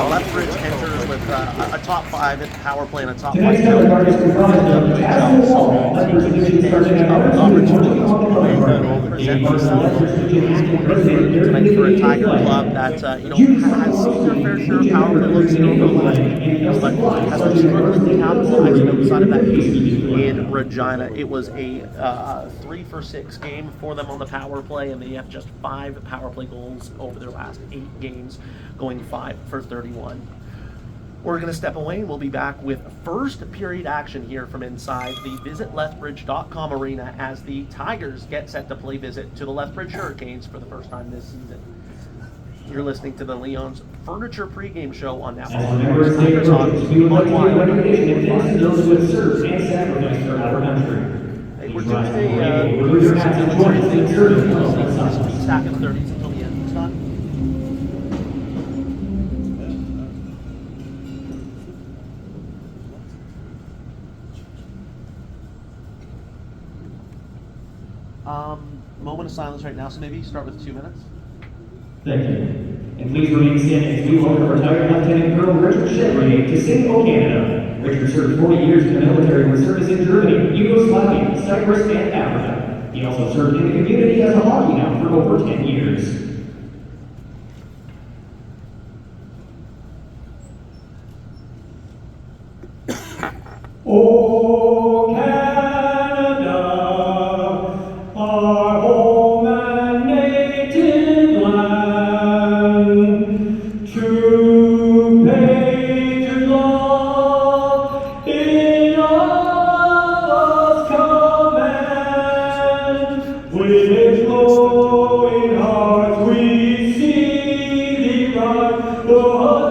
Lethbridge enters with a top 5 at power play and a top 5 Tonight's counterpart is comprised of WHL, Castle Wall, Lethbridge taking starting at average, opportunities to present the themselves tonight for a Tiger club that has seen their fair share of power play looks over the last few games, but has been struggling to capitalize outside of that game in Regina. It was a 3 for 6 game for them on the power play, and they have just 5 power play goals over their last 8 games, going 5 for 31. We're going to step away and we'll be back with first period action here from inside the visitlethbridge.com arena as the Tigers get set to play visit to the Lethbridge Hurricanes for the first time this season. You're listening to the Leon's Furniture pregame show on National Tigers Hockey on Wild. Hey, we're doing a military thing here. Just keep stacking 30s until the end. Scott? Moment of silence right now, so maybe start with 2 minutes. Thank you. And please remain standing as we welcome retired Lieutenant Colonel Richard Chevrolet to St. O, Canada. Richard served 40 years in the military with service in Germany, Yugoslavia, Cyprus, and Africa. He also served in the community as a hockey hound for over 10 years. Oh, Canada, our home and native land, true patriot love in us command. With glowing hearts we see thee ride, the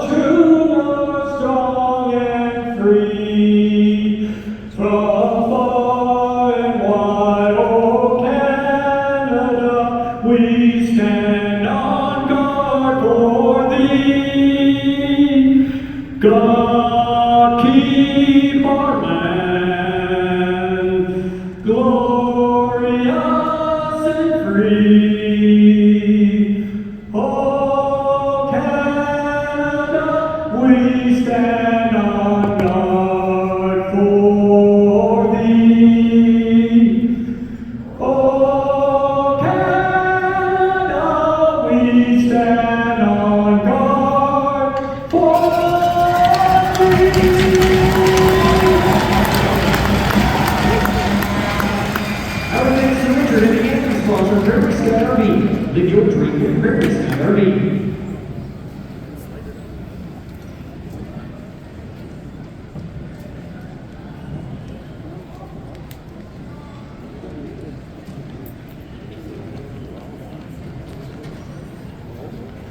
true north strong and free. From far and wide, oh Canada, we stand on guard for thee. God keep our land glorious and free. Oh Canada, we stand on guard for thee. Oh Canada, we stand on guard for thee. Our thanks to Richard and the anthem sponsor, Prairie Sky RV. Live your dream with Prairie Sky RV.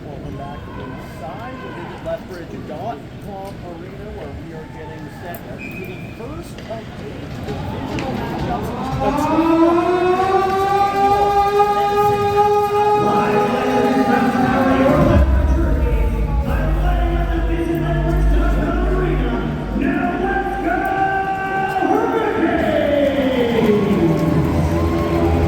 Welcome back inside the visitlethbridge.com arena, where we are getting set for the first of 8 divisional matchups between